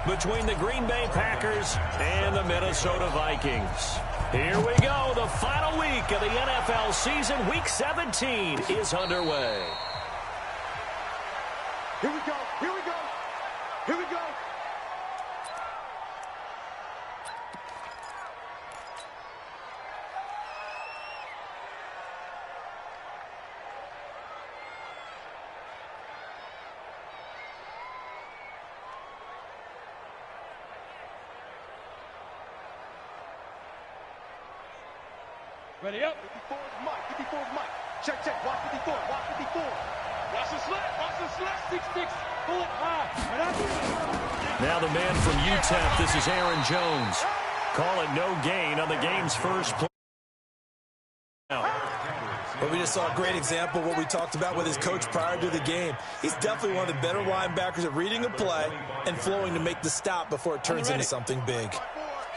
between the Green Bay Packers and the Minnesota Vikings. Here we go. The final week of the NFL season. Week 17 is underway. Here we go. Here we go. Here we go. Ready up. 54 is Mike. 54 is Mike. Check, check. Watch 54. Watch 54. Watch the slant. Watch the slant. 6-6. Pull it high. Now the man from UTEP. This is Aaron Jones. Call it no gain on the game's first play. But we just saw a great example of what we talked about with his coach prior to the game. He's definitely one of the better linebackers at reading a play and flowing to make the stop before it turns into something big.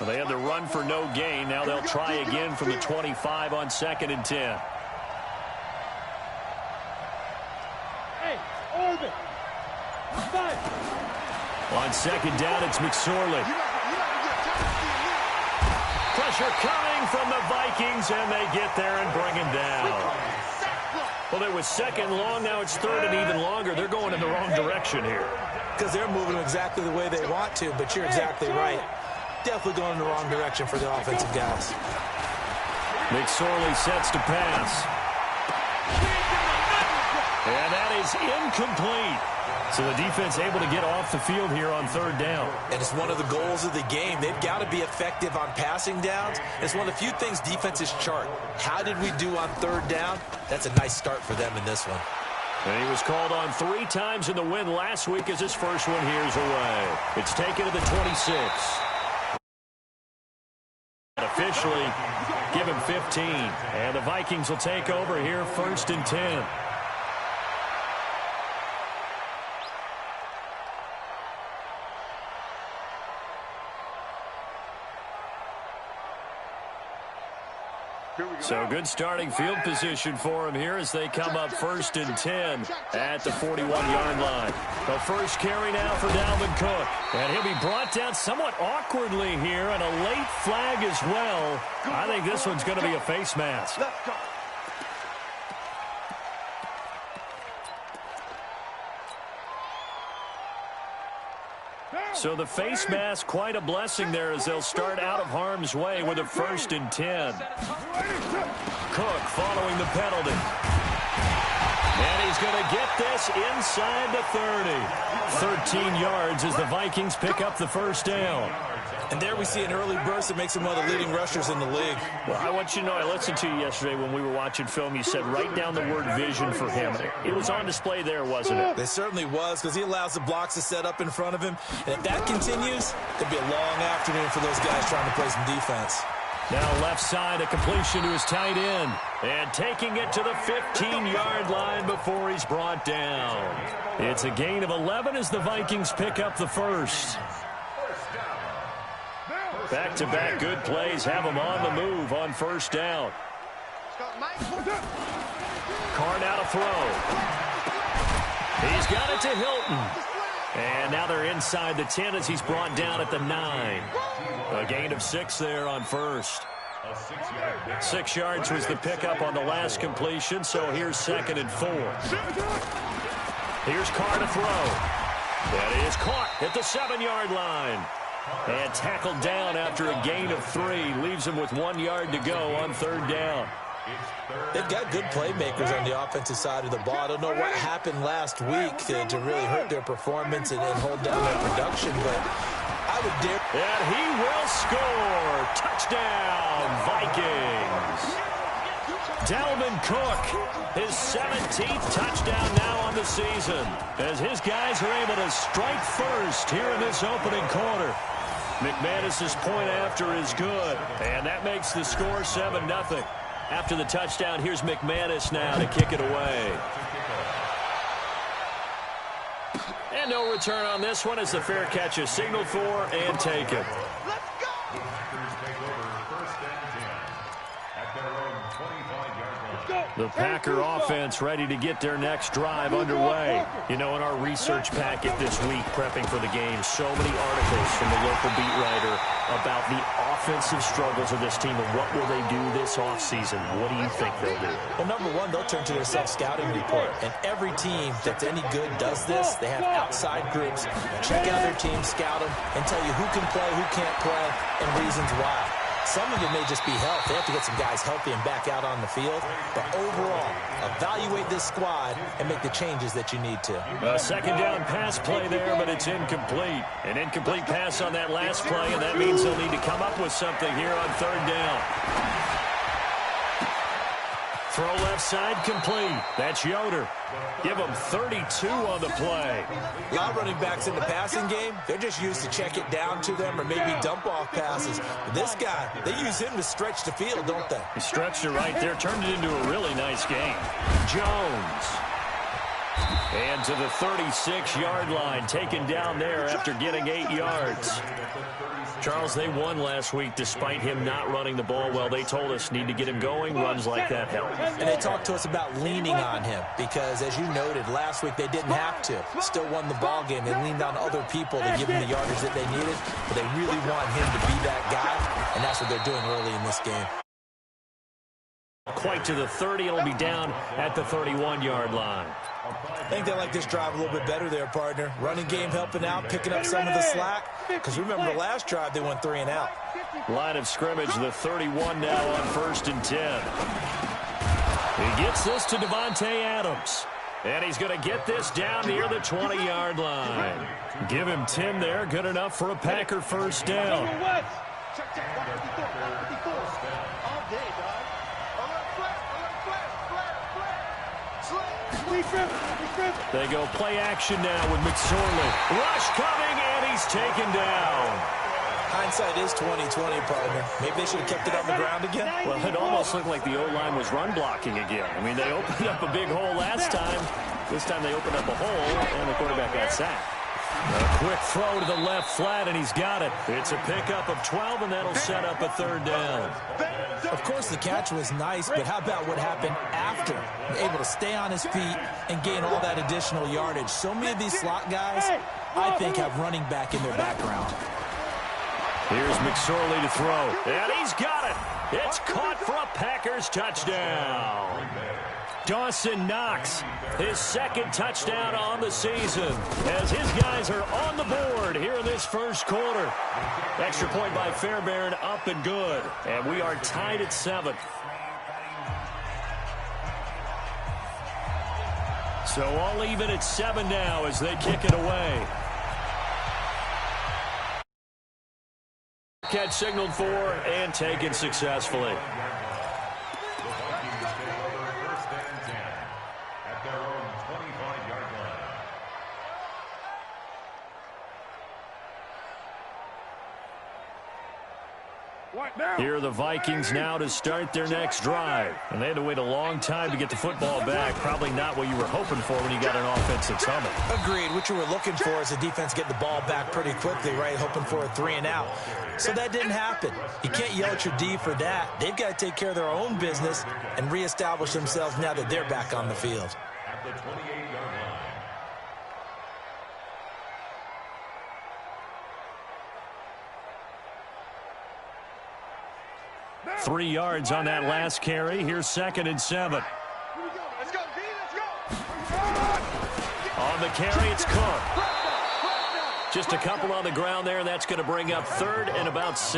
Well, they had the run for no gain. Now they'll try again from the 25 on 2nd and 10. Hey, orbit. On 2nd down, it's McSorley. Pressure coming from the Vikings, and they get there and bring him down. Well, it was 2nd long. Now it's 3rd and even longer. They're going in the wrong direction here. Because they're moving exactly the way they want to, but you're exactly right. Definitely going in the wrong direction for the offensive guys. McSorley sets to pass. And that is incomplete. So the defense able to get off the field here on 3rd down. And it's one of the goals of the game. They've got to be effective on passing downs. It's one of the few things defenses chart. How did we do on 3rd down? That's a nice start for them in this one. And he was called on 3 times in the win last week as his first one here's away. It's taken to the 26. Officially give him 15. And the Vikings will take over here 1st and 10. So good starting field position for him here as they come up 1st and 10 at the 41-yard line. The first carry now for Dalvin Cook. And he'll be brought down somewhat awkwardly here, and a late flag as well. I think this one's going to be a face mask. So the face mask, quite a blessing there as they'll start out of harm's way with a 1st and 10. Cook following the penalty. And he's going to get this inside the 30. 13 yards as the Vikings pick up the 1st down. And there we see an early burst that makes him one of the leading rushers in the league. Well, I want you to know, I listened to you yesterday when we were watching film. You said write down the word vision for him. It was on display there, wasn't it? It certainly was, because he allows the blocks to set up in front of him. And if that continues, it'll be a long afternoon for those guys trying to play some defense. Now left side, a completion to his tight end. And taking it to the 15-yard line before he's brought down. It's a gain of 11 as the Vikings pick up the 1st. Back-to-back good plays have him on the move on 1st down. Carr now to throw. He's got it to Hilton. And now they're inside the 10 as he's brought down at the 9. A gain of 6 there on 1st. 6 yards was the pickup on the last completion, so here's 2nd and 4. Here's Carr to throw. That is caught at the 7-yard line. And tackled down after a gain of 3. Leaves him with 1 yard to go on 3rd down. They've got good playmakers on the offensive side of the ball. I don't know what happened last week to really hurt their performance and hold down their production, but I would dare. And he will score. Touchdown, Vikings. Dalvin Cook, his 17th touchdown now on the season, as his guys are able to strike first here in this opening quarter. McManus's point after is good, and that makes the score 7-0. After the touchdown, here's McManus now to kick it away. And no return on this one as the fair catch is signaled for and taken. The Packer offense ready to get their next drive underway. You know, in our research packet this week, prepping for the game, so many articles from the local beat writer about the offensive struggles of this team and what will they do this offseason. What do you think they'll do? Well, number one, they'll turn to their self-scouting report. And every team that's any good does this. They have outside groups. Check out their team, scout them, and tell you who can play, who can't play, and reasons why. Some of it may just be health. They have to get some guys healthy and back out on the field. But overall, evaluate this squad and make the changes that you need to. A second down pass play there, but it's incomplete. An incomplete pass on that last play, and that means they'll need to come up with something here on third down. Throw left side complete. That's Yoder. Give him 32 on the play. A lot of running backs in the passing game, they're just used to check it down to them or maybe dump off passes. But this guy, they use him to stretch the field, don't they? He stretched it right there, turned it into a really nice game. Jones. And to the 36-yard line, taken down there after getting 8 yards. Charles, they won last week despite him not running the ball well. They told us need to get him going. Runs like that help. And they talked to us about leaning on him because, as you noted, last week they didn't have to. Still won the ball game. They leaned on other people to give them the yardage that they needed, but they really want him to be that guy, and that's what they're doing early in this game. Quite to the 30. It'll be down at the 31-yard line. I think they like this drive a little bit better there, partner. Running game helping out, picking up some of the slack. Because remember, the last drive, they went 3 and out. Line of scrimmage, the 31 now on 1st and 10. He gets this to Devontae Adams. And he's going to get this down near the 20-yard line. Give him 10 there. Good enough for a Packer first down. They go play action now with McSorley. Rush coming, and he's taken down. Hindsight is 20/20, partner. Maybe they should have kept it on the ground again. Well, it almost looked like the O-line was run blocking again. I mean, they opened up a big hole last time. This time they opened up a hole, and the quarterback got sacked. A quick throw to the left flat, and he's got it. It's a pickup of 12, and that'll set up a third down. Of course, the catch was nice, but how about what happened after? Able to stay on his feet and gain all that additional yardage. So many of these slot guys, I think, have running back in their background. Here's McSorley to throw, and he's got it. It's caught for a Packers touchdown. Dawson Knox, his second touchdown on the season, as his guys are on the board here in this first quarter. Extra point by Fairbairn, up and good. And we are tied at 7. So all even at 7 now as they kick it away. Catch signaled for and taken successfully. Here are the Vikings now to start their next drive. And they had to wait a long time to get the football back. Probably not what you were hoping for when you got an offensive summit. Agreed. What you were looking for is the defense get the ball back pretty quickly, right? Hoping for a 3 and out. So that didn't happen. You can't yell at your D for that. They've got to take care of their own business and reestablish themselves now that they're back on the field. At the 28-yard line. 3 yards on that last carry. Here's 2nd and 7. Let's go, D, let's go. On the carry, it's Cook. Just a couple on the ground there, and that's going to bring up 3rd and about 6.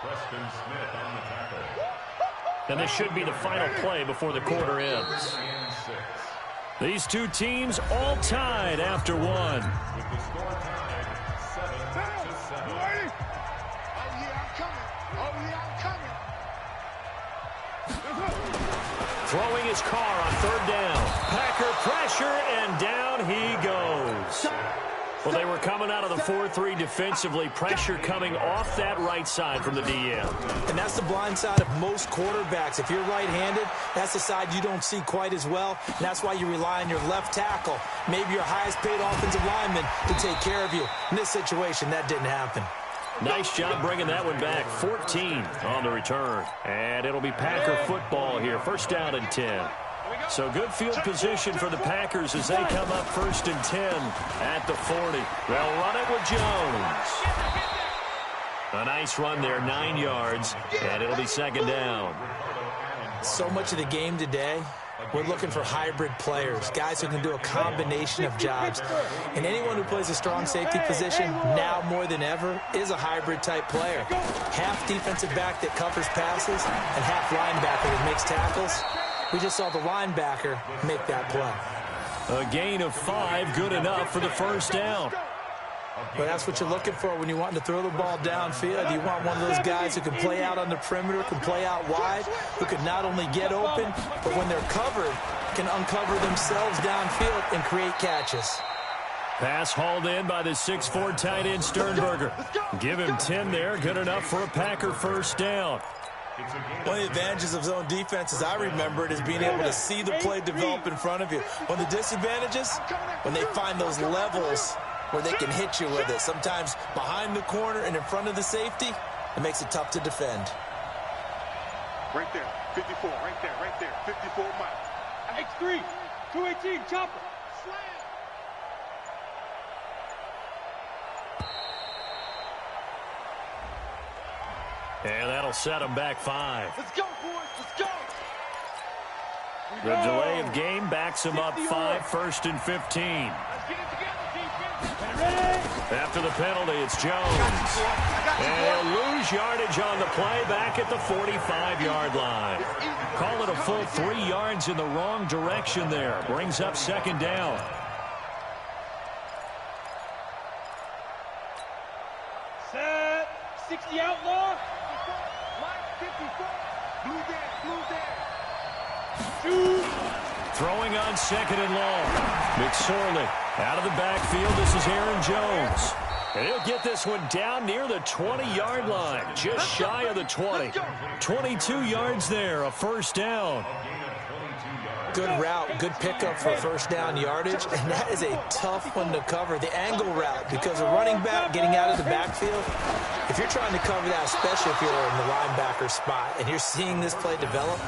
Preston Smith on the tackle. And this should be the final play before the quarter ends. These two teams all tied after 1. With the score tied 7-7. Throwing his car on 3rd down. Packer pressure, and down he goes. Well, they were coming out of the 4-3 defensively. Pressure coming off that right side from the DM. And that's the blind side of most quarterbacks. If you're right-handed, that's the side you don't see quite as well. And that's why you rely on your left tackle, maybe your highest-paid offensive lineman, to take care of you. In this situation, that didn't happen. Nice job bringing that one back. 14 on the return. And it'll be Packer football here. First down and 10. So good field position for the Packers as they come up 1st and 10 at the 40. They'll run it with Jones. A nice run there, 9 yards, and it'll be 2nd down. So much of the game today, we're looking for hybrid players, guys who can do a combination of jobs. And anyone who plays a strong safety position, now more than ever, is a hybrid-type player. Half defensive back that covers passes and half linebacker that makes tackles. We just saw the linebacker make that play. A gain of 5, good enough for the first down. But that's what you're looking for when you want to throw the ball downfield. You want one of those guys who can play out on the perimeter, can play out wide, who can not only get open, but when they're covered, can uncover themselves downfield and create catches. Pass hauled in by the 6'4" tight end Sternberger. Give him 10 there, good enough for a Packer first down. One of the advantages of zone defense, as I remember it, is being able to see the play develop in front of you. One of the disadvantages, when they find those levels where they can hit you with it. Sometimes behind the corner and in front of the safety, it makes it tough to defend. Right there, 54, right there, 54 Mike. X3, 218, chopper. And that'll set them back 5. Let's go, boys, let's go. The delay of game backs them up 5, 1st and 15. Let's get it together, defense. After the penalty, it's Jones. And he'll lose yardage on the play back at the 45-yard line. Call it a full 3 yards in the wrong direction there. Brings up 2nd down. Set. 60 outlaw. Mike, 54. Blue there. Shoot. Throwing on 2nd and long. McSorley out of the backfield. This is Aaron Jones. And he'll get this one down near the 20-yard line. Just shy of the 20. 22 yards there, a first down. Good route, good pickup for first down yardage, and that is a tough one to cover, the angle route, because a running back getting out of the backfield, if you're trying to cover that, especially if you're in the linebacker spot and you're seeing this play develop,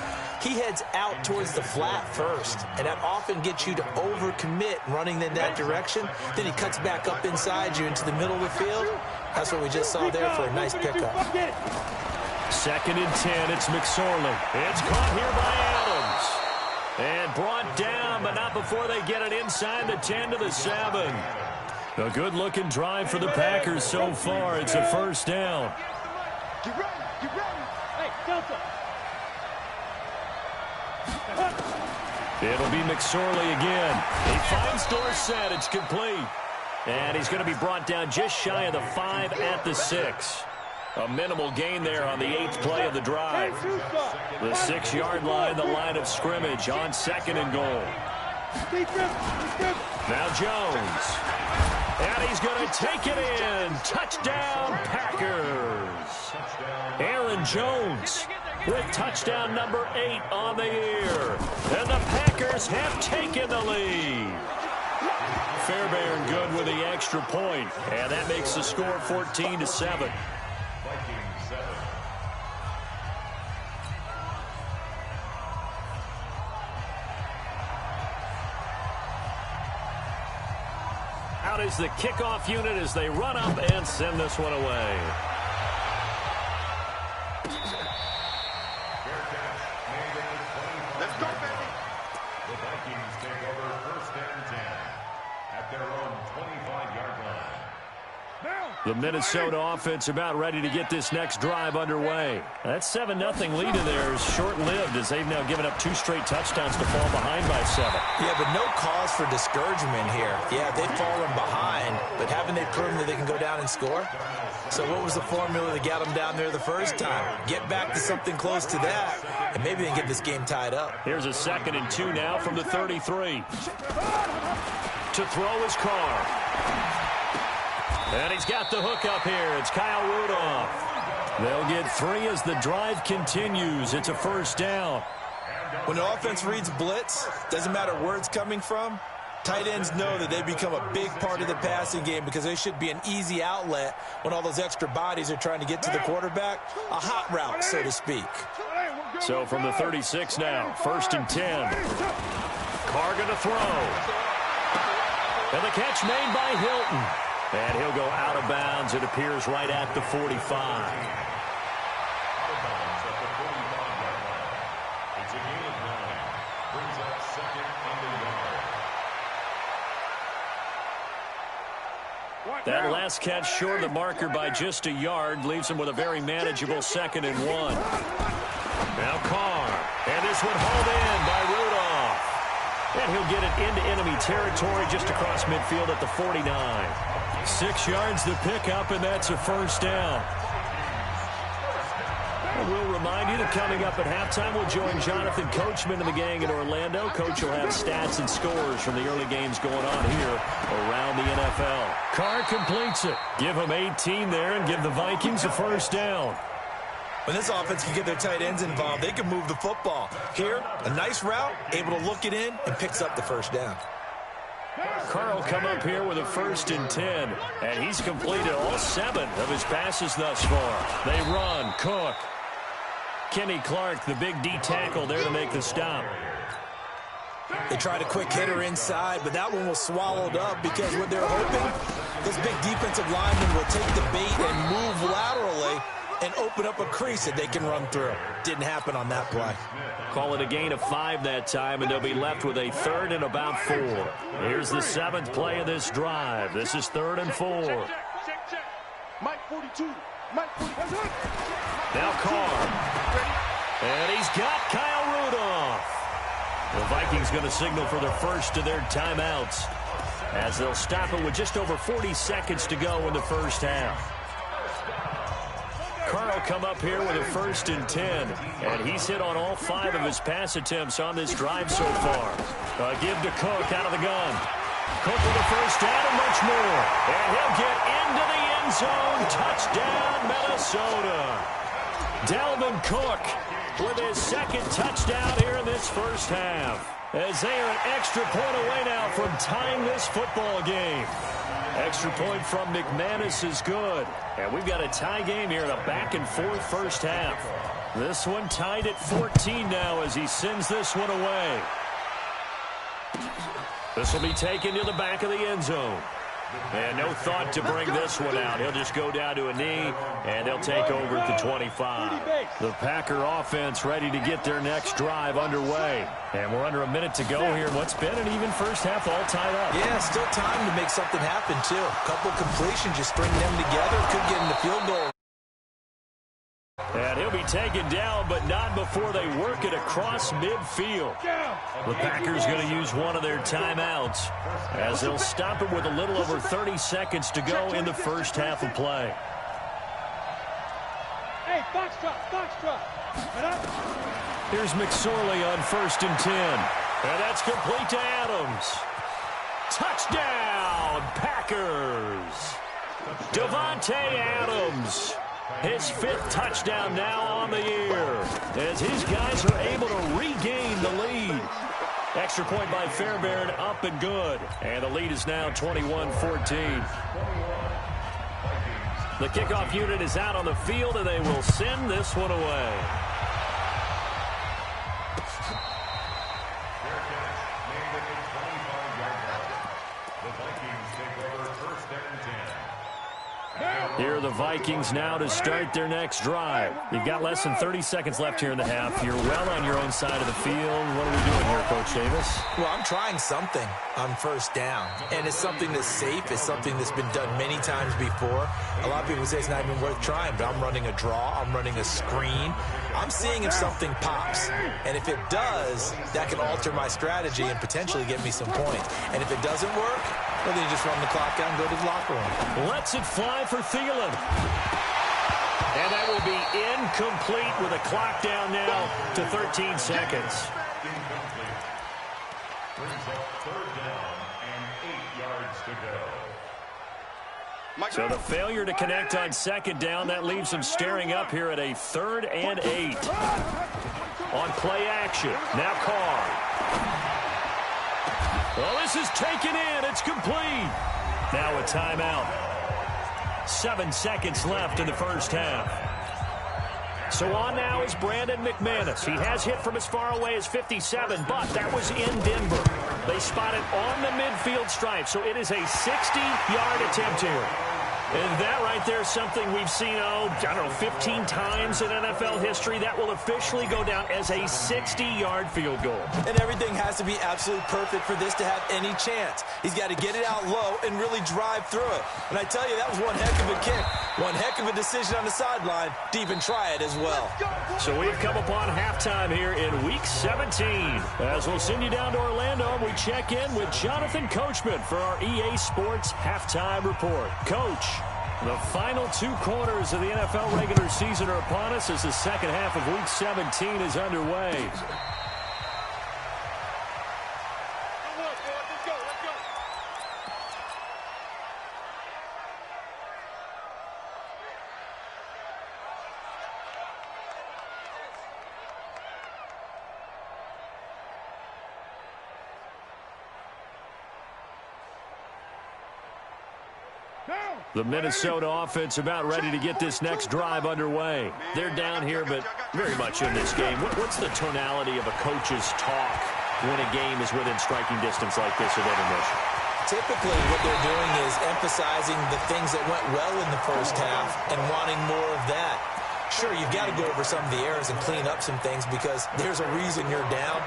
he heads out towards the flat first, and that often gets you to overcommit running in that direction. Then he cuts back up inside you into the middle of the field. That's what we just saw there for a nice pickup. 2nd and 10, it's McSorley. It's caught here by Adams. And brought down, but not before they get it inside the 10 to the 7. A good-looking drive for the Packers so far. It's a first down. Get ready. Hey, Delta. It'll be McSorley again. He finds Dorsett. It's complete. And he's going to be brought down just shy of the 5 at the 6. A minimal gain there on the 8th play of the drive. The 6-yard line, the line of scrimmage on 2nd and goal. Now Jones. And he's going to take it in. Touchdown, Packers. Aaron Jones with touchdown number 8 on the year. And the Packers have taken the lead. Fairbairn good with the extra point. And that makes the score 14-7. Out is the kickoff unit as they run up and send this one away. Let's go, baby. The Vikings take over 1st and 10 at their own 25-yard line. The Minnesota offense about ready to get this next drive underway. That 7-0 lead in there is short-lived as they've now given up 2 straight touchdowns to fall behind by 7. Yeah, but no cause for discouragement here. Yeah, they've fallen behind, but haven't they proven that they can go down and score? So what was the formula that got them down there the first time? Get back to something close to that, and maybe they can get this game tied up. Here's a 2nd and 2 now from the 33. To throw his car. And he's got the hook up here. It's Kyle Rudolph. They'll get 3 as the drive continues. It's a first down. When the offense reads blitz, doesn't matter where it's coming from, Tight ends know that they become a big part of the passing game because they should be an easy outlet when all those extra bodies are trying to get to the quarterback. A hot route, so to speak. So from the 36 now, 1st and 10. Carr going to throw. And the catch made by Hilton. And he'll go out of bounds, it appears, right at the 45. That last catch short of the marker by just a yard leaves him with a very manageable 2nd and 1. Now Carr. And this one hauled in by Rudolph. And he'll get it into enemy territory just across midfield at the 49. 6 yards to pick up, and that's a 1st down. We'll remind you that coming up at halftime, we'll join Jonathan Coachman and the gang in Orlando. Coach will have stats and scores from the early games going on here around the NFL. Carr completes it. Give him 18 there and give the Vikings a 1st down. When this offense can get their tight ends involved, they can move the football. Here, a nice route, able to look it in, and picks up the 1st down. Carr will come up here with a 1st and 10, and he's completed all 7 of his passes thus far. They run. Cook. Kenny Clark, the big D tackle there to make the stop. They tried a quick hitter inside, but that one was swallowed up because what they're hoping, this big defensive lineman will take the bait and move laterally and open up a crease that they can run through. Didn't happen on that play. Call it a gain of 5 that time, and they'll be left with a 3rd and about 4. Here's the 7th play of this drive. This is 3rd and 4. Mike 42. Mike 42. Now Carr. And he's got Kyle Rudolph. The Vikings going to signal for their first of their timeouts as they'll stop it with just over 40 seconds to go in the first half. Carr will come up here with a 1st and 10, and he's hit on all 5 of his pass attempts on this drive so far. Give to Cook out of the gun. Cook with a 1st down and much more. And he'll get into the end zone. Touchdown, Minnesota. Dalvin Cook with his 2nd touchdown here in this first half, as they are an extra point away now from tying this football game. Extra point from McManus is good. And we've got a tie game here in a back-and-forth first half. This one tied at 14 now as he sends this one away. This will be taken to the back of the end zone. And no thought to bring this one out. He'll just go down to a knee, and they'll take over at the 25. The Packer offense ready to get their next drive underway. And we're under a minute to go here. What's been an even first half all tied up. Yeah, still time to make something happen, too. A couple completions, just string them together. Could get in the field goal. And he'll be taken down, but not before they work it across midfield. The Packers going to use one of their timeouts as they'll stop it with a little over 30 seconds to go in the first half of play. Hey, box drop. Here's McSorley on 1st and 10. And that's complete to Adams. Touchdown, Packers. Davante Adams. His 5th touchdown now on the year as his guys are able to regain the lead. Extra point by Fairbairn, up and good. And the lead is now 21-14. The kickoff unit is out on the field, and they will send this one away. Here are the Vikings now to start their next drive. You've got less than 30 seconds left here in the half. You're well on your own side of the field. What are we doing here, Coach Davis? Well, I'm trying something on 1st down. And it's something that's safe. It's something that's been done many times before. A lot of people say it's not even worth trying, but I'm running a draw. I'm running a screen. I'm seeing if something pops. And if it does, that can alter my strategy and potentially get me some points. And if it doesn't work, well, then you just run the clock out and go to the locker room. Lets it fly for Thielen. And that will be incomplete with a clock down now to 13 seconds. Brings up 3rd down and 8 yards to go. So the failure to connect on 2nd down, that leaves him staring up here at a 3rd and 8. On play action, now Carr. Well, this is taken in. It's complete. Now a timeout. 7 seconds left in the first half. So on now is Brandon McManus. He has hit from as far away as 57, but that was in Denver. They spot it on the midfield stripe, so it is a 60-yard attempt here. And that right there is something we've seen, I don't know, 15 times in NFL history. That will officially go down as a 60-yard field goal. And everything has to be absolutely perfect for this to have any chance. He's got to get it out low and really drive through it. And I tell you, that was one heck of a kick. One heck of a decision on the sideline to even try it as well. So we've come upon halftime here in Week 17. As we'll send you down to Orlando, we check in with Jonathan Coachman for our EA Sports Halftime Report. Coach, the final 2 quarters of the NFL regular season are upon us as the second half of Week 17 is underway. The Minnesota offense about ready to get this next drive underway. They're down here, but very much in this game. What's the tonality of a coach's talk when a game is within striking distance like this at intermission? Typically, what they're doing is emphasizing the things that went well in the first half and wanting more of that. Sure, you've got to go over some of the errors and clean up some things because there's a reason you're down.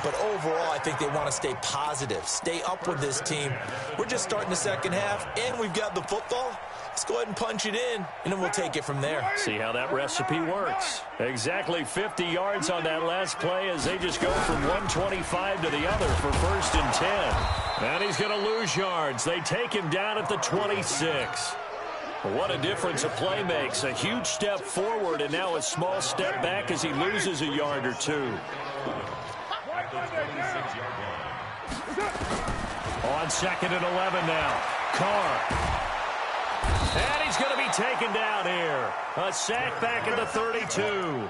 But overall, I think they want to stay positive, stay up with this team. We're just starting the second half, and we've got the football. Let's go ahead and punch it in, and then we'll take it from there. See how that recipe works. Exactly 50 yards on that last play as they just go from 125 to the other for 1st and 10. And he's going to lose yards. They take him down at the 26. What a difference a play makes. A huge step forward and now a small step back as he loses a yard or two. On 2nd and 11 now. Carr. And he's going to be taken down here. A sack back at the 32.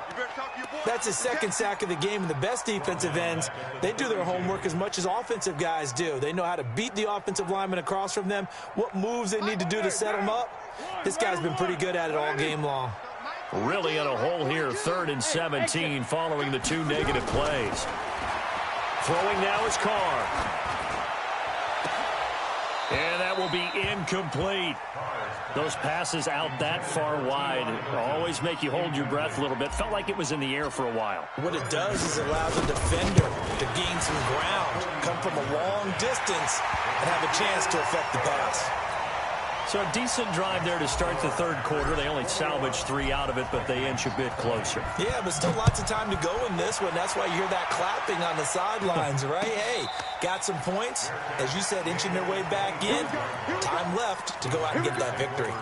That's his second sack of the game, and the best defensive ends, they do their homework as much as offensive guys do. They know how to beat the offensive lineman across from them, what moves they need to do to set them up. This guy's been pretty good at it all game long. Really in a hole here, 3rd and 17 following the 2 negative plays. Throwing now is Carr. And that will be incomplete. Those passes out that far wide always make you hold your breath a little bit. Felt like it was in the air for a while. What it does is allow the defender to gain some ground, come from a long distance, and have a chance to affect the pass. So a decent drive there to start the 3rd quarter. They only salvaged 3 out of it, but they inch a bit closer. Yeah, but still lots of time to go in this one. That's why you hear that clapping on the sidelines, right? Hey, got some points. As you said, inching their way back in. Time left to go out and get that victory.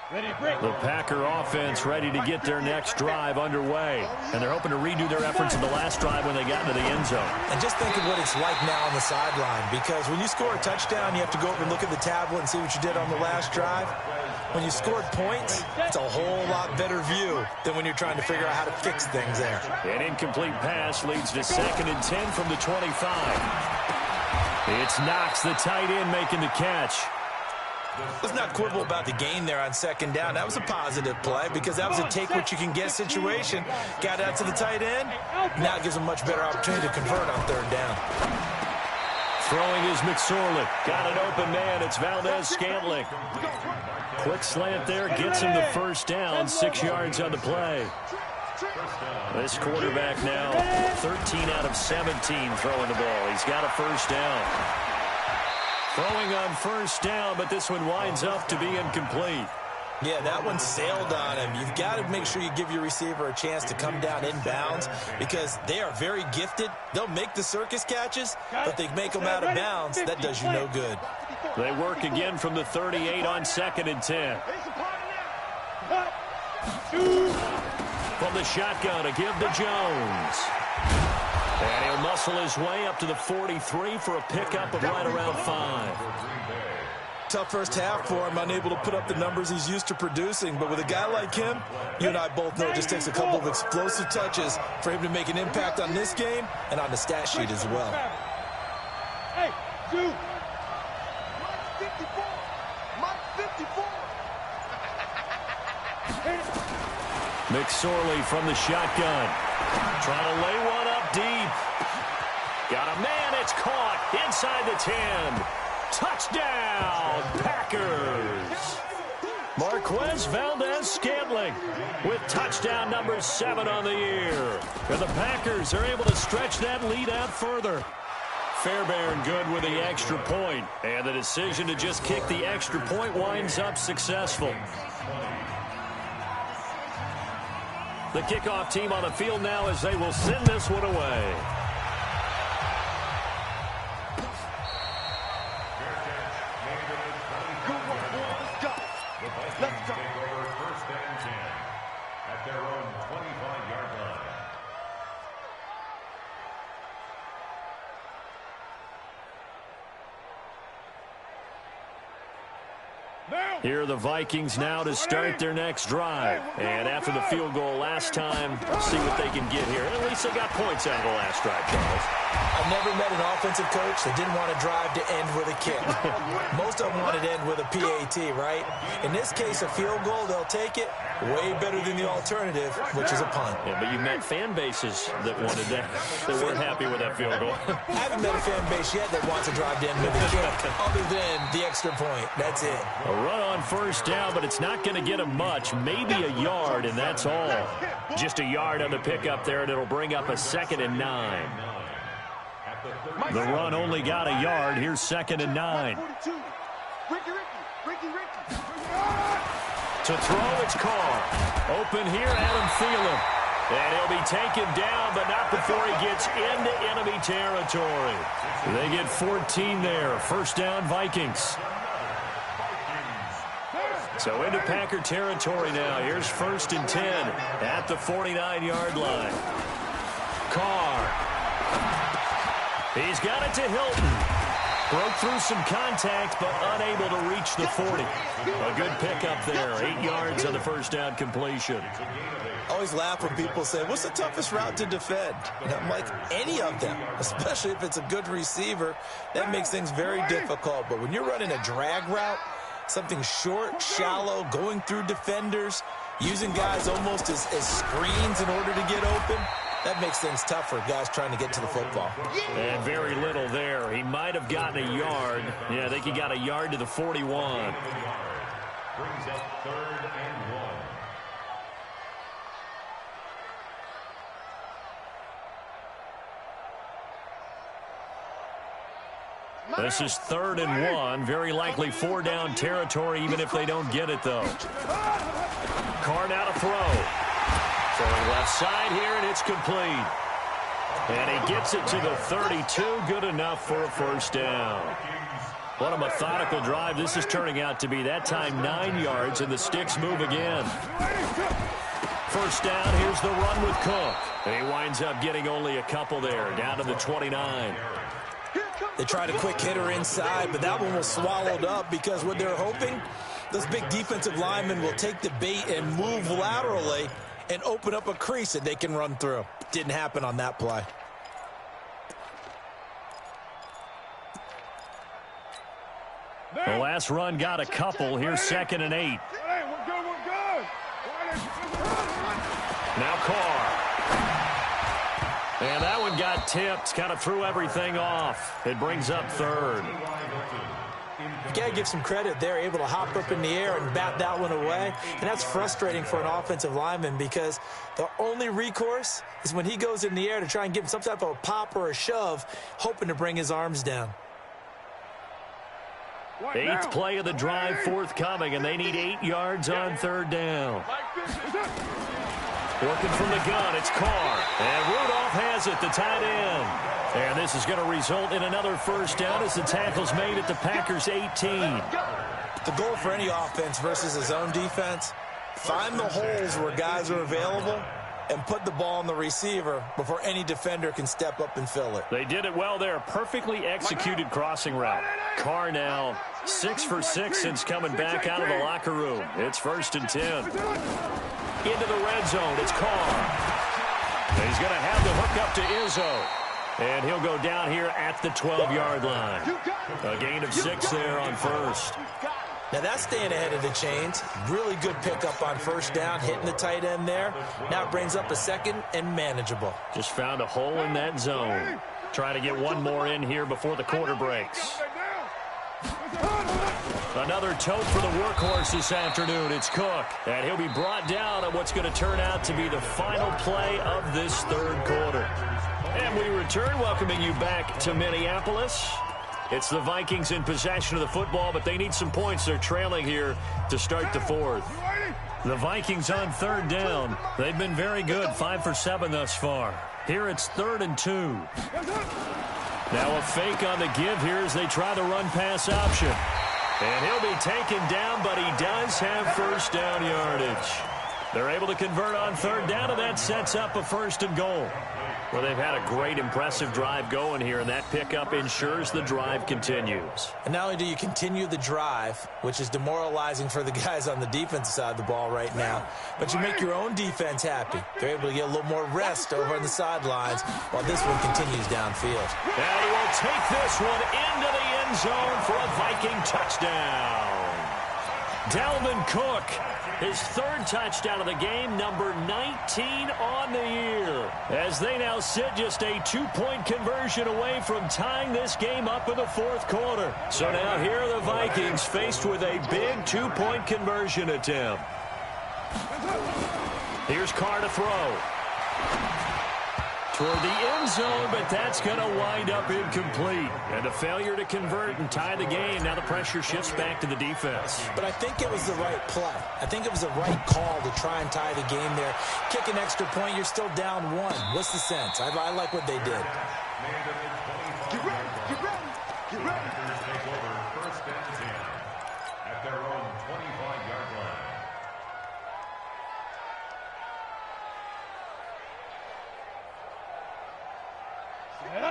The Packer offense ready to get their next drive underway. And they're hoping to redo their efforts in the last drive when they got into the end zone. And just think of what it's like now on the sideline, because when you score a touchdown, you have to go over and look at the tablet and see what you did on the last drive. When you scored points, it's a whole lot better view than when you're trying to figure out how to fix things there. An incomplete pass leads to 2nd and 10 from the 25. It's Knox, the tight end, making the catch. Let's not quibble about the gain there on 2nd down. That was a positive play because that was a take-what-you-can-get situation. Got out to the tight end. Now it gives them a much better opportunity to convert on 3rd down. Throwing is McSorley. Got an open man. It's Valdez-Scantling. Quick slant there. Gets him the 1st down. 6 yards on the play. This quarterback now 13 out of 17 throwing the ball. He's got a 1st down. Throwing on 1st down, but this one winds up to be incomplete. Yeah, that one sailed on him. You've got to make sure you give your receiver a chance to come down inbounds because they are very gifted. They'll make the circus catches, but they make them out of bounds. That does you no good. They work again from the 38 on 2nd and 10. From the shotgun to give to Jones. And he'll muscle his way up to the 43 for a pickup of right around 5. Tough first half for him, unable to put up the numbers he's used to producing. But with a guy like him, you and I both know it just takes a couple of explosive touches for him to make an impact on this game and on the stat sheet as well. Shoot. Mike 54. Mike 54. McSorley from the shotgun. Trying to lay one up deep. Got a man. It's caught inside the 10. Touchdown, Packers. Marquez Valdez-Scantling with touchdown number 7 on the year. And the Packers are able to stretch that lead out further. Fairbairn good with the extra point. And the decision to just kick the extra point winds up successful. The kickoff team on the field now as they will send this one away. Let's take over first and 10 at their own 25-yard line. Here are the Vikings now to start their next drive. And after the field goal last time, see what they can get here. At least they got points out of the last drive, Charles. I've never met an offensive coach that didn't want to drive to end with a kick. Most of them wanted to end with a PAT, right? In this case, a field goal, they'll take it. Way better than the alternative, which is a punt. Yeah, but you met fan bases that wanted that. They weren't happy with that field goal. I haven't met a fan base yet that wants to drive to end with a kick, other than the extra point. That's it. A run on first down, but it's not going to get him much. Maybe a yard, and that's all. Just a yard on the pickup there, and it'll bring up a 2nd and 9. The run only got a yard. Here's 2nd and 9. Ricky. To throw, it's Carr. Open here, Adam Thielen. And he'll be taken down, but not before he gets into enemy territory. They get 14 there. First down, Vikings. So into Packer territory now. Here's 1st and 10 at the 49-yard line. Carr. He's got it to Hilton. Broke through some contact, but unable to reach the 40. A good pickup there. 8 yards on the first down completion. I always laugh when people say, what's the toughest route to defend? And I'm like, any of them, especially if it's a good receiver. That makes things very difficult. But when you're running a drag route, something short, shallow, going through defenders, using guys almost as screens in order to get open, that makes things tough for guys trying to get to the football. And very little there. He might have gotten a yard. Yeah, I think he got a yard to the 41. Brings up 3rd and 1. This is 3rd and 1. Very likely 4 down territory, even if they don't get it, though. Carr now to throw. Throwing left side here, and it's complete. And he gets it to the 32. Good enough for a first down. What a methodical drive this is turning out to be. That time 9 yards, and the sticks move again. First down, here's the run with Cook. And he winds up getting only a couple there, down to the 29. They tried a quick hitter inside, but that one was swallowed up because what they're hoping, those big defensive linemen will take the bait and move laterally and open up a crease that they can run through. Didn't happen on that play. The last run got a couple. Here's 2nd and 8. Hey, we're good. Now Carr. And that one got tipped. Kind of threw everything off. It brings up 3rd. You got to give some credit. They're able to hop up in the air and bat that one away. And that's frustrating for an offensive lineman because the only recourse is when he goes in the air to try and give him some type of a pop or a shove, hoping to bring his arms down. 8th play of the drive forthcoming, and they need 8 yards on 3rd down. Working from the gun, it's Carr. And Rudolph has it, the tight end. And this is going to result in another first down as the tackle's made at the Packers' 18. The goal for any offense versus his own defense, find the holes where guys are available and put the ball on the receiver before any defender can step up and fill it. They did it well there. Perfectly executed crossing route. Carr now 6 for 6 since coming back out of the locker room. It's 1st and 10. Into the red zone. It's Carr. And he's going to have the hook up to Izzo. And he'll go down here at the 12-yard line. A gain of 6 there on first. Now that's staying ahead of the chains. Really good pickup on first down, hitting the tight end there. Now it brings up a second and manageable. Just found a hole in that zone. Trying to get one more in here before the quarter breaks. Another tote for the workhorse this afternoon. It's Cook. And he'll be brought down on what's going to turn out to be the final play of this third quarter. And we return, welcoming you back to Minneapolis. It's the Vikings in possession of the football, but they need some points. They're trailing here to start the fourth. The Vikings on third down. They've been very good, 5 for 7 thus far. Here it's 3rd and 2. Now a fake on the give here as they try the run-pass option. And he'll be taken down, but he does have first down yardage. They're able to convert on third down, and that sets up a 1st and goal. Well, they've had a great, impressive drive going here, and that pickup ensures the drive continues. And not only do you continue the drive, which is demoralizing for the guys on the defensive side of the ball right now, but you make your own defense happy. They're able to get a little more rest over on the sidelines while this one continues downfield. And he will take this one into the end zone for a Viking touchdown. Dalvin Cook, his 3rd touchdown of the game, number 19 on the year. As they now sit just a 2-point conversion away from tying this game up in the 4th quarter. So now here are the Vikings faced with a big 2-point conversion attempt. Here's Carr to throw. Toward the end zone, but that's going to wind up incomplete. And a failure to convert and tie the game. Now the pressure shifts back to the defense. But I think it was the right play. I think it was the right call to try and tie the game there. Kick an extra point, you're still down 1. What's the sense? I like what they did. Get ready, get ready, get ready. Take over 1st and 10 at their own 25-yard line.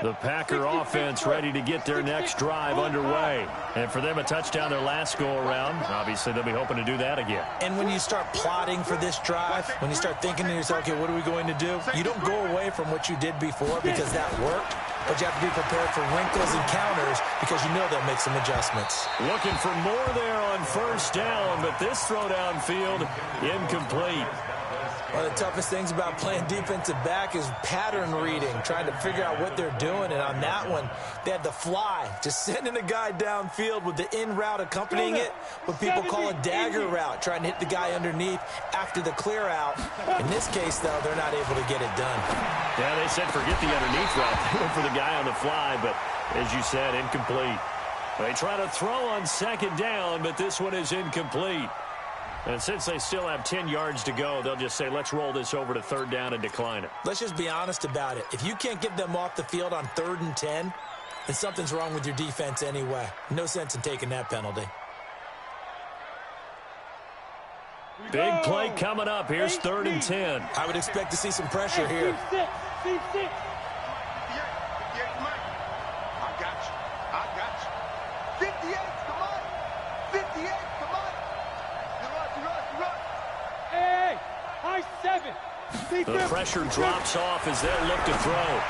The Packer offense ready to get their next drive underway. And for them, a touchdown their last go-around. Obviously, they'll be hoping to do that again. And when you start plotting for this drive, when you start thinking to yourself, okay, what are we going to do? You don't go away from what you did before because that worked. But you have to be prepared for wrinkles and counters because you know they'll make some adjustments. Looking for more there on first down, but this throw downfield incomplete. One of the toughest things about playing defensive back is pattern reading, trying to figure out what they're doing. And on that one, they had the fly, just sending a guy downfield with the in route accompanying it, what people call a dagger route, trying to hit the guy underneath after the clear out. In this case, though, they're not able to get it done. Yeah, they said forget the underneath route. They went for the guy on the fly, but as you said, incomplete. They try to throw on 2nd down, but this one is incomplete. And since they still have 10 yards to go, they'll just say, let's roll this over to 3rd down and decline it. Let's just be honest about it. If you can't get them off the field on 3rd and 10, then something's wrong with your defense anyway. No sense in taking that penalty. Big play coming up. Here's 3rd and 10. I would expect to see some pressure here. Yeah, Mike. I got you. I got you. 58, come on. 58, come on. You're right. Hey, high 7. The pressure drops off as they look to throw.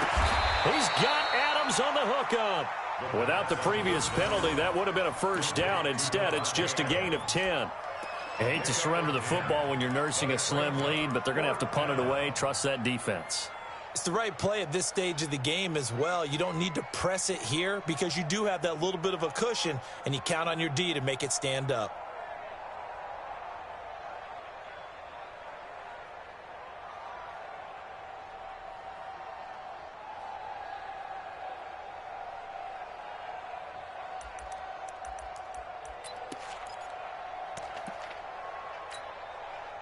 He's got Adams on the hookup. Without the previous penalty, that would have been a 1st down. Instead, it's just a gain of 10. I hate to surrender the football when you're nursing a slim lead, but they're going to have to punt it away. Trust that defense. It's the right play at this stage of the game as well. You don't need to press it here because you do have that little bit of a cushion, and you count on your D to make it stand up.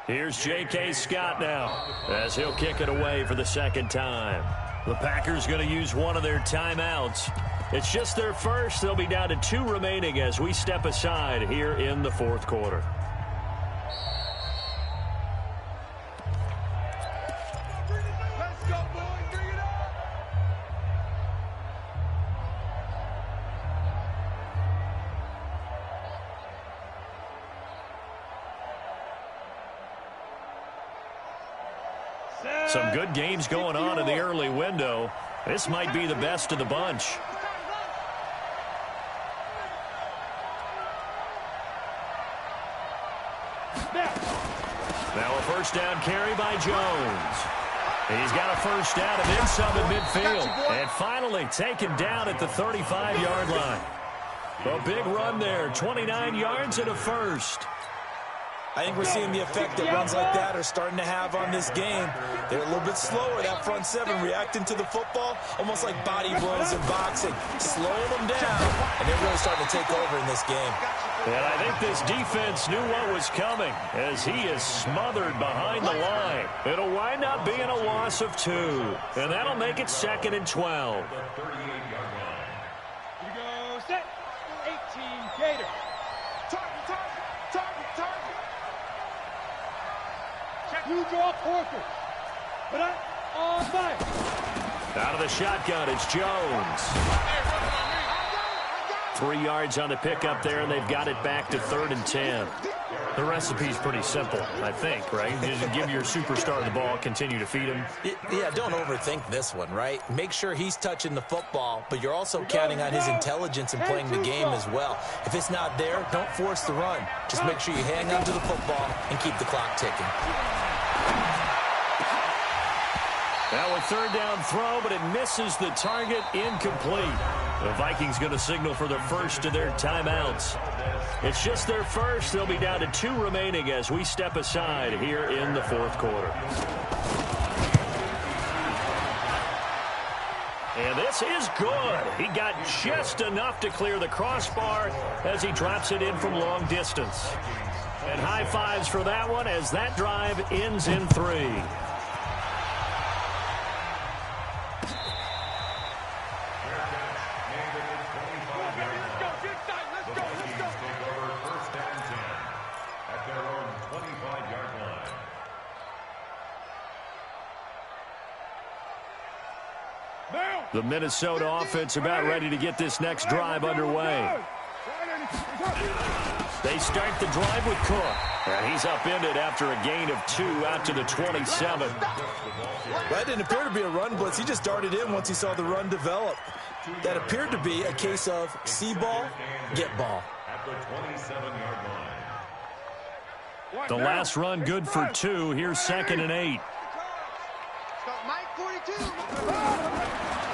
Here's J.K. Scott now as he'll kick it away for the 2nd time. The Packers going to use one of their timeouts. It's just their first. They'll be down to 2 remaining as we step aside here in the 4th quarter. Let's go, boys. Bring it up. Some good games going on in the early window. This might be the best of the bunch. Now a first down carry by Jones. He's got a first down and then some at midfield. And finally taken down at the 35-yard line. A big run there, 29 yards and a first. I think we're seeing the effect that runs like that are starting to have on this game. They're a little bit slower, that front seven, reacting to the football, almost like body blows in boxing, slowing them down, and they're really starting to take over in this game. And I think this defense knew what was coming as he is smothered behind the line. It'll wind up being a loss of 2, and that'll make it 2nd and 12. Here we go, set, 18, Gator. You draw Porter. But on fire. Out of the shotgun, it's Jones. 3 yards on the pickup there, and they've got it back to 3rd and 10. The recipe's pretty simple, I think, right? You just give your superstar the ball, continue to feed him. Yeah, don't overthink this one, right? Make sure he's touching the football, but you're also counting on his intelligence in playing the game as well. If it's not there, don't force the run. Just make sure you hang on to the football and keep the clock ticking. Now a 3rd down throw, but it misses the target, incomplete. The Vikings going to signal for the first of their timeouts. It's just their first. They'll be down to 2 remaining as we step aside here in the 4th quarter. And this is good. He got just enough to clear the crossbar as he drops it in from long distance. And high fives for that one as that drive ends in 3. The Minnesota offense about ready to get this next drive underway. They start the drive with Cook. And he's upended after a gain of 2 out to the 27. That didn't appear to be a run blitz. He just darted in once he saw the run develop. That appeared to be a case of see ball, get ball. The last run good for 2. Here's 2nd and 8.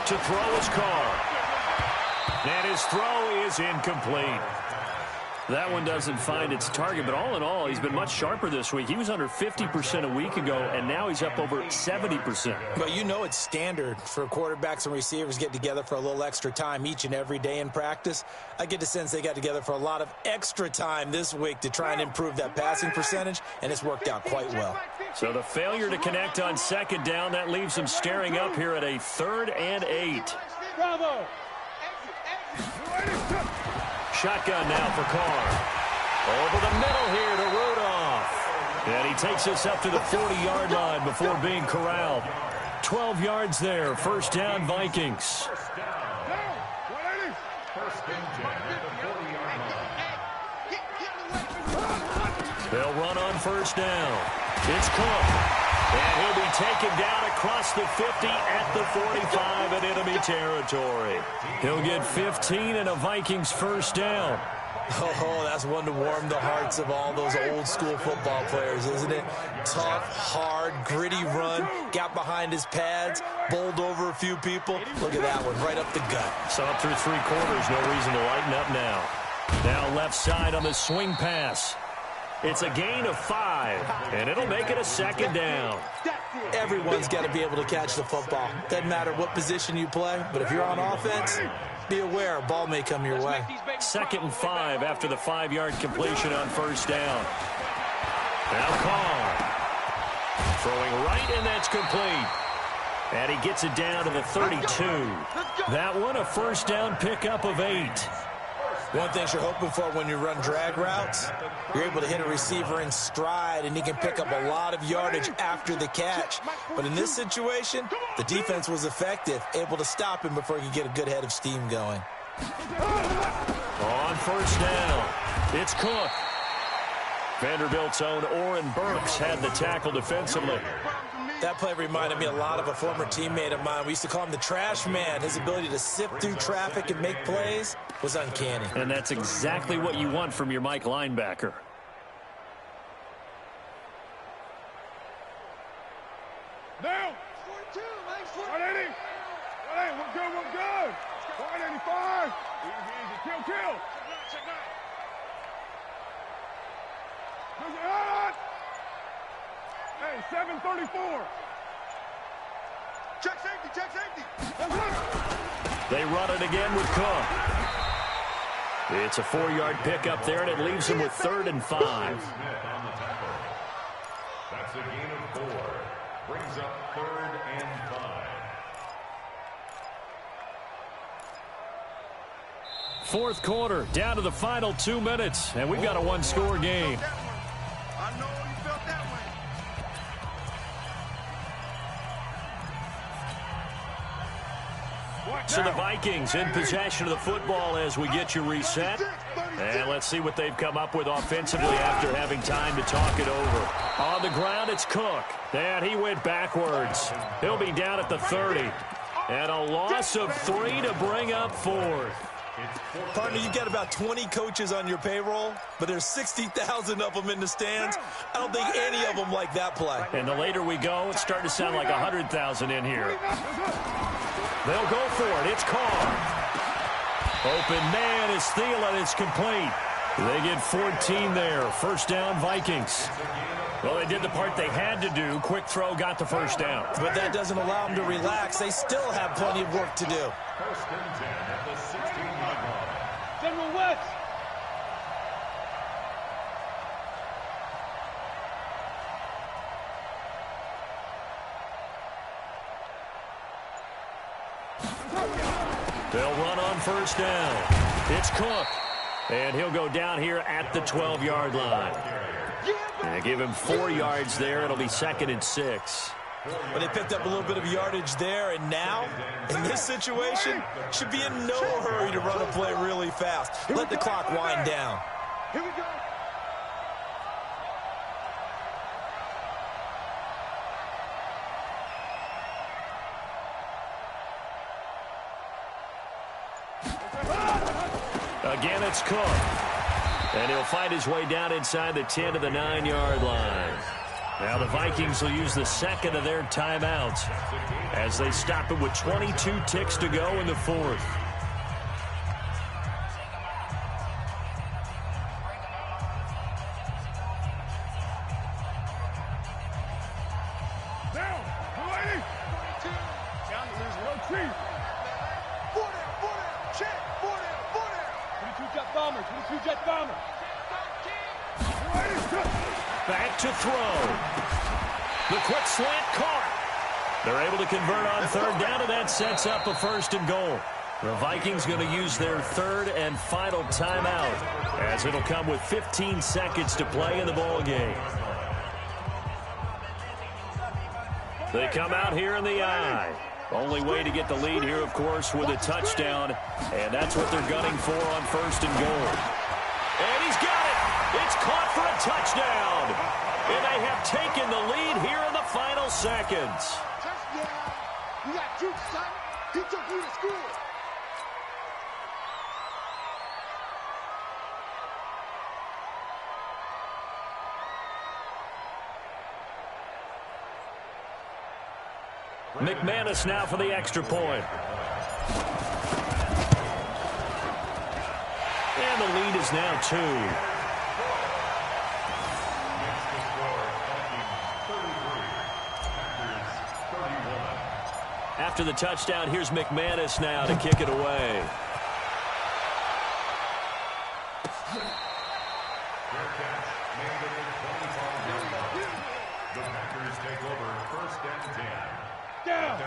To throw his car. And his throw is incomplete. That one doesn't find its target, but all in all, he's been much sharper this week. He was under 50% a week ago, and now he's up over 70%. Well, you know it's standard for quarterbacks and receivers get together for a little extra time each and every day in practice. I get the sense they got together for a lot of extra time this week to try and improve that passing percentage, and it's worked out quite well. So the failure to connect on 2nd down, that leaves him staring up here at a 3rd and 8. Bravo. Shotgun now for Carr. Over the middle here to Rudolph. And he takes us up to the 40-yard line before being corralled. 12 yards there. First down, Vikings. They'll run on first down. It's Cook. And he'll be taken down across the 50 at the 45 in enemy territory. He'll get 15 and a Vikings first down. Oh, that's one to warm the hearts of all those old school football players, isn't it? Tough, hard, gritty run, got behind his pads, bowled over a few people. Look at that one, right up the gut. Saw it through 3 quarters, no reason to lighten up now. Now left side on the swing pass. It's a gain of 5, and it'll make it a 2nd down. Everyone's got to be able to catch the football. Doesn't matter what position you play, but if you're on offense, be aware a ball may come your way. 2nd and 5 after the 5-yard completion on first down. Now Carr. Throwing right, and that's complete. And he gets it down to the 32. That one a first down pickup of 8. One thing you're hoping for when you run drag routes, you're able to hit a receiver in stride, and he can pick up a lot of yardage after the catch. But in this situation, the defense was effective, able to stop him before he could get a good head of steam going. On first down, it's Cook. Vanderbilt's own Oren Burks had the tackle defensively. That play reminded me a lot of a former teammate of mine. We used to call him the trash man. His ability to sift through traffic and make plays was uncanny. And that's exactly what you want from your Mike linebacker. Down. 42, man. 180. 180. We're good. We're good. 185. Easy, easy. Kill, kill. Check that. Hey, 734. Check safety, check safety. They run it again with Cook. It's a 4-yard pickup there, and it leaves them with 3rd and 5. That's a gain of 4. Brings up 3rd and 5. Fourth quarter, down to the final 2 minutes, and we've got a one-score game. I know you felt that way. So the Vikings in possession of the football as we get you reset. And let's see what they've come up with offensively after having time to talk it over. On the ground, it's Cook. And he went backwards. He'll be down at the 30. And a loss of 3 to bring up 4th. Partner, you've got about 20 coaches on your payroll, but there's 60,000 of them in the stands. I don't think any of them like that play. And the later we go, it's starting to sound like 100,000 in here. They'll go for it. It's Carr. Open man is Thielen. It's complete. They get 14 there. First down, Vikings. Well, they did the part they had to do. Quick throw got the first down. But that doesn't allow them to relax. They still have plenty of work to do. First and 10 at the 16-yard line. General West. They'll run on first down. It's Cook. And he'll go down here at the 12-yard line. And give him 4 yards there. It'll be 2nd and 6. But they picked up a little bit of yardage there, and now, in this situation, should be in no hurry to run a play really fast. Let the clock wind down. Here we go. Again, it's Cook. And he'll find his way down inside the 10 to the 9-yard line. Now the Vikings will use the second of their timeouts as they stop it with 22 ticks to go in the 4th. Down. 180. 22. Down to lose low tree. 4 down, check. 4 down. 22 jet bomber. 22 jet bomber. 180. Back to throw. The quick slant caught. They're able to convert on 3rd down, and that sets up a 1st and goal. The Vikings going to use their 3rd and final timeout as it'll come with 15 seconds to play in the ball game. They come out here in the eye. Only way to get the lead here, of course, with a touchdown, and that's what they're gunning for on 1st and goal. And he's got it. It's caught for a touchdown. And they have taken the lead here in the final seconds. Touchdown. You got juice, son. He took you to school. McManus now for the extra point. And the lead is now 2. After the touchdown, here's McManus now to kick it away.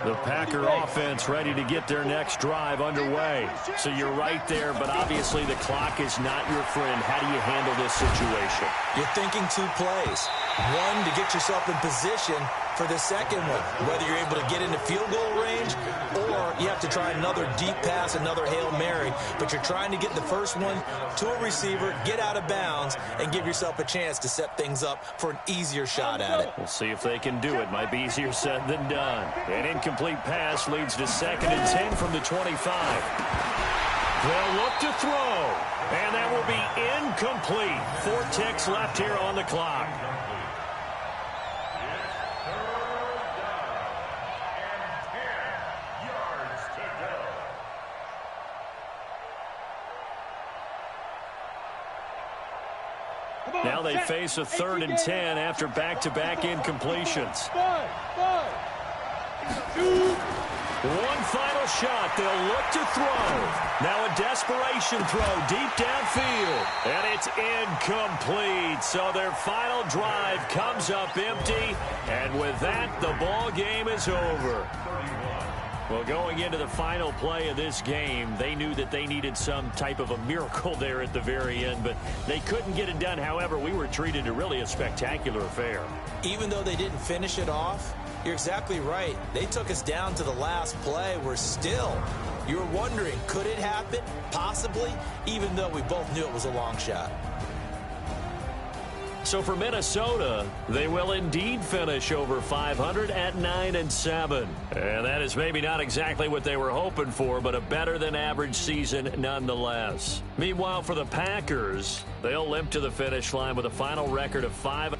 The Packer offense ready to get their next drive underway. So you're right there, but obviously the clock is not your friend. How do you handle this situation? You're thinking 2 plays. One, to get yourself in position for the second one, whether you're able to get into field goal range or you have to try another deep pass, another Hail Mary, but you're trying to get the first one to a receiver, get out of bounds, and give yourself a chance to set things up for an easier shot at it. We'll see if they can do it. Might be easier said than done. An incomplete pass leads to 2nd and 10 from the 25. They'll look to throw, and that will be incomplete. 4 ticks left here on the clock. Now they face a 3rd and 10 after back-to-back incompletions. One final shot. They'll look to throw. Now a desperation throw deep downfield. And it's incomplete. So their final drive comes up empty. And with that, the ball game is over. Well, going into the final play of this game, they knew that they needed some type of a miracle there at the very end, but they couldn't get it done. However, we were treated to really a spectacular affair. Even though they didn't finish it off, you're exactly right. They took us down to the last play. We're still, you were wondering, could it happen? Possibly, even though we both knew it was a long shot. So for Minnesota, they will indeed finish over 500 at 9-7. And that is maybe not exactly what they were hoping for, but a better than average season nonetheless. Meanwhile, for the Packers, they'll limp to the finish line with a final record of 5.